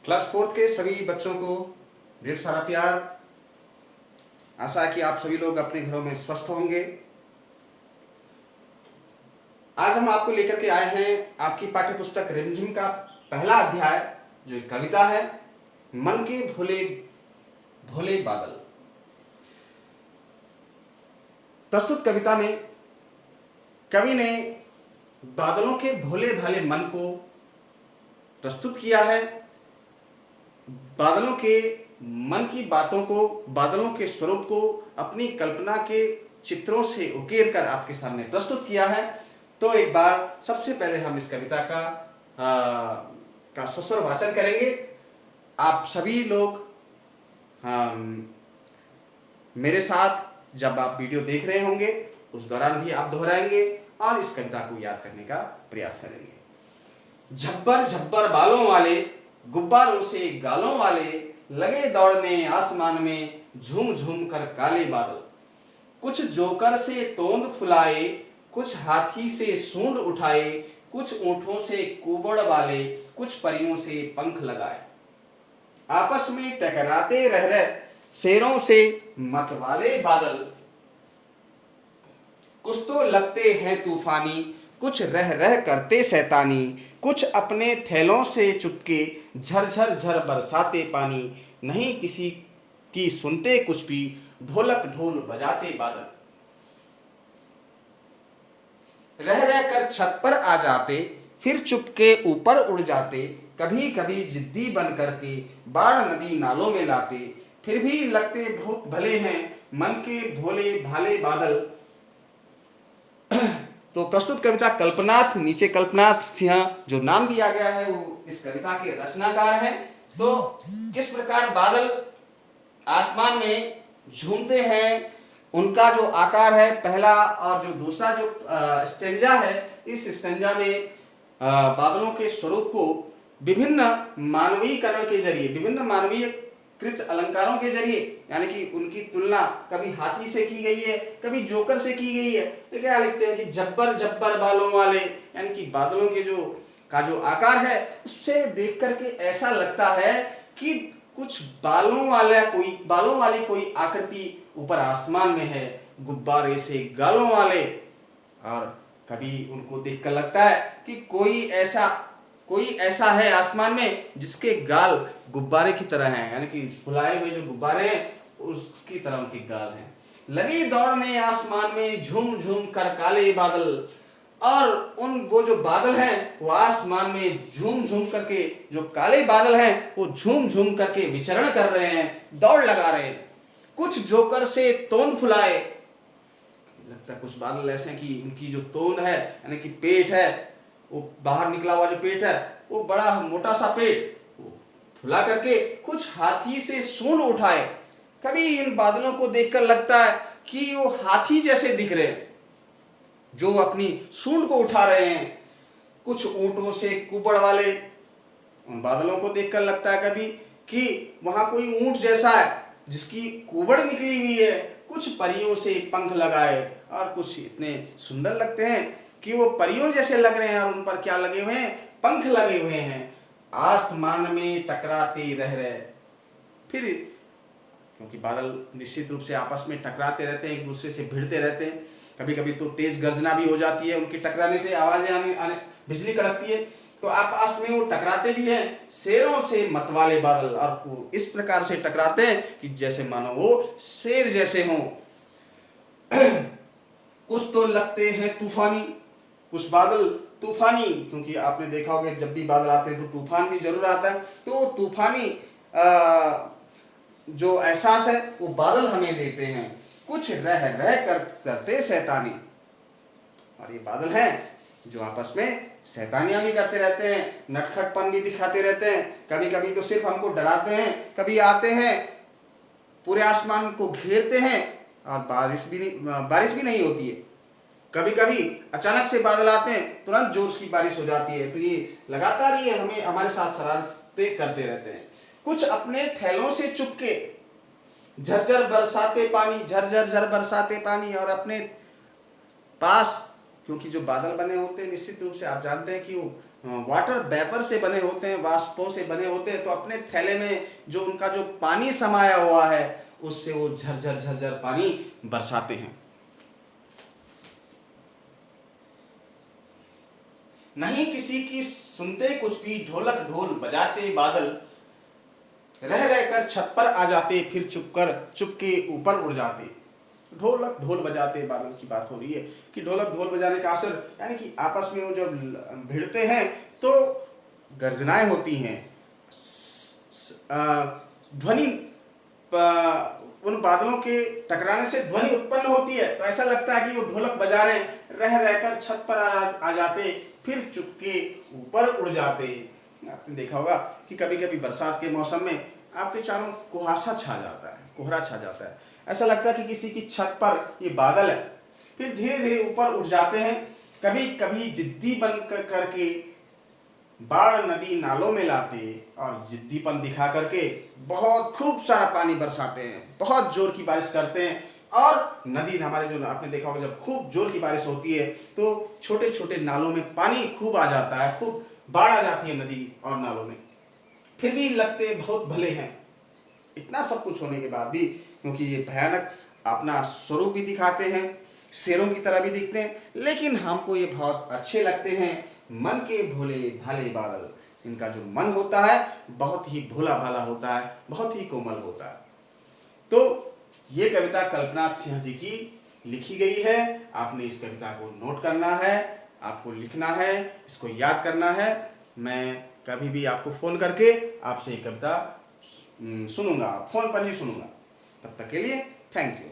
Class fourth के सभी बच्चों को ढेर सारा प्यार। आशा है कि आप सभी लोग अपने घरों में स्वस्थ होंगे। आज हम आपको लेकर के आए हैं आपकी पाठ्य पुस्तक रिमझिम का पहला अध्याय, जो एक कविता है, मन के भोले भोले बादल। प्रस्तुत कविता में कवि ने बादलों के भोले भाले मन को प्रस्तुत किया है। बादलों के मन की बातों को, बादलों के स्वरूप को अपनी कल्पना के चित्रों से उकेर कर आपके सामने प्रस्तुत किया है। तो एक बार सबसे पहले हम इस कविता का सस्वर वाचन करेंगे। आप सभी लोग मेरे साथ जब आप वीडियो देख रहे होंगे उस दौरान भी आप दोहराएंगे और इस कविता को याद करने का प्रयास करेंगे। झब्बर झब्बर बालों वाले, गुब्बारों से गालों वाले, लगे दौड़ने आसमान में झूम झूम कर काले बादल। कुछ जोकर से तोंद फुलाए, कुछ हाथी से सूंड उठाए, कुछ ऊंटों से कुबड़ वाले, कुछ परियों से पंख लगाए। आपस में टकराते रह रहे शेरों से मतवाले बादल। कुछ तो लगते हैं तूफानी, कुछ रह रह करते शैतानी, कुछ अपने थैलों से चुपके झरझर झर बरसाते पानी। नहीं किसी की सुनते कुछ भी, ढोलक ढोल बजाते बादल। रह रह कर छत पर आ जाते, फिर चुपके ऊपर उड़ जाते। कभी कभी जिद्दी बन करके बाढ़ नदी नालों में लाते। फिर भी लगते बहुत भले हैं मन के भोले भाले बादल। तो प्रस्तुत कविता कल्पनाथ, नीचे कल्पनाथ सिंह जो नाम दिया गया है वो इस कविता के रचनाकार हैं। तो किस प्रकार बादल आसमान में झूमते हैं, उनका जो आकार है पहला, और जो दूसरा जो स्टेंजा है, इस स्टेंजा में बादलों के स्वरूप को विभिन्न मानवीयकरण के जरिए, विभिन्न मानवीय कृत अलंकारों के जरिए, यानी कि उनकी तुलना कभी हाथी से की गई है, कभी जोकर से की गई है। तो क्या लिखते हैं कि जब्बर जब्बर बालों वाले, यानी कि बादलों के जो आकार है उससे देख करके ऐसा लगता है कि कुछ बालों वाली कोई आकृति ऊपर आसमान में है, गुब्बारे से गालों वाले। और कभी उनको देखकर लगता है कि कोई ऐसा है आसमान में जिसके गाल गुब्बारे की तरह हैं, यानी कि फुलाए हुए जो गुब्बारे हैं उसकी तरह उनके गाल हैं। लगे दौड़ने आसमान में झूम झूम कर काले बादल, और वो जो बादल हैं वो आसमान में झूम झूम करके, जो काले बादल हैं वो झूम झूम करके विचरण कर रहे हैं, दौड़ लगा रहे हैं। कुछ जोकर से तोंद फुलाए, लगता है कुछ बादल ऐसे हैं कि उनकी जो तोंद है, यानी कि पेट है, वो बाहर निकला हुआ जो पेट है वो बड़ा मोटा सा पेट, वो फुला करके कुछ हाथी से सूंड उठाए। कभी इन बादलों को देखकर लगता है कि वो हाथी जैसे दिख रहे हैं जो अपनी सूंड को उठा रहे हैं। कुछ ऊंटों से कुबड़ वाले, उन बादलों को देखकर लगता है कभी कि वहां कोई ऊंट जैसा है जिसकी कुबड़ निकली हुई है। कुछ परियों से पंख लगाए, और कुछ इतने सुंदर लगते हैं कि वो परियों जैसे लग रहे हैं, और उन पर क्या लगे हुए हैं, पंख लगे हुए हैं। आसमान में टकराते रह रहे, फिर क्योंकि बादल निश्चित रूप से आपस में टकराते रहते हैं, एक दूसरे से भिड़ते रहते हैं। कभी कभी तो तेज गर्जना भी हो जाती है, उनके टकराने से आवाजें आने बिजली कड़कती है। तो आपस में वो टकराते भी हैं, शेरों से मतवाले बादल, और वो इस प्रकार से टकराते हैं कि जैसे मानो वो शेर जैसे हों। कुछ तो लगते हैं तूफानी, कुछ बादल तूफानी, क्योंकि आपने देखा होगा जब भी बादल आते हैं तो तूफान भी जरूर आता है। तो तूफानी जो एहसास है वो बादल हमें देते हैं। कुछ रह रह कर करते शैतानी, और ये बादल हैं जो आपस में शैतानियां भी करते रहते हैं, नटखटपन भी दिखाते रहते हैं। कभी कभी तो सिर्फ हमको डराते हैं, कभी आते हैं पूरे आसमान को घेरते हैं और बारिश भी नहीं होती है। कभी कभी अचानक से बादल आते हैं, तुरंत जोर की बारिश हो जाती है। तो ये लगातार ये हमारे साथ शरारतें करते रहते हैं। कुछ अपने थैलों से चुपके झरझर बरसाते पानी, झरझर झर बरसाते पानी, और अपने पास क्योंकि जो बादल बने होते हैं निश्चित रूप से आप जानते हैं कि वो वाटर वेपर से बने होते हैं, वाष्पों से बने होते हैं। तो अपने थैले में जो उनका जो पानी समाया हुआ है उससे वो झरझर झरझर पानी बरसाते हैं। नहीं किसी की सुनते कुछ भी, ढोलक ढोल बजाते बादल, रह रहकर छत पर आ जाते, फिर चुपके ऊपर उड़ जाते। ढोलक ढोल बजाते बादल की बात हो रही है कि ढोलक ढोल बजाने का असर, यानी कि आपस में वो जब भिड़ते हैं तो गर्जनाएं होती हैं, ध्वनि, उन बादलों के टकराने से ध्वनि उत्पन्न होती है। तो ऐसा लगता है कि वो ढोलक बजा रहे हैं, रह रहकर छत पर आ जाते, फिर चुपके ऊपर उड़ जाते। आपने देखा होगा कि कभी कभी बरसात के मौसम में आपके चारों कुहासा छा जाता है, कोहरा छा जाता है, ऐसा लगता है कि किसी की छत पर ये बादल है। फिर धीरे धीरे ऊपर उठ जाते हैं। कभी कभी जिद्दी बन करके बाढ़ नदी नालों में लाते और जिद्दीपन दिखा करके बहुत खूब सारा पानी बरसाते हैं, बहुत जोर की बारिश करते हैं। और नदी, हमारे जो आपने देखा होगा जब खूब जोर की बारिश होती है तो छोटे छोटे नालों में पानी खूब आ जाता है, खूब बाढ़ आ जाती है नदी और नालों में। फिर भी लगते बहुत भले हैं। इतना सब कुछ होने के बाद भी, क्योंकि ये भयानक अपना स्वरूप भी दिखाते हैं, शेरों की तरह भी दिखते हैं, लेकिन हमको ये बहुत अच्छे लगते हैं। मन के भोले भाले बादल, इनका जो मन होता है बहुत ही भोला भाला होता है, बहुत ही कोमल होता है। तो ये कविता कल्पनाथ सिंह जी की लिखी गई है। आपने इस कविता को नोट करना है, आपको लिखना है, इसको याद करना है। मैं कभी भी आपको फ़ोन करके आपसे ये कविता सुनूंगा, फ़ोन पर ही सुनूंगा। तब तक के लिए थैंक यू।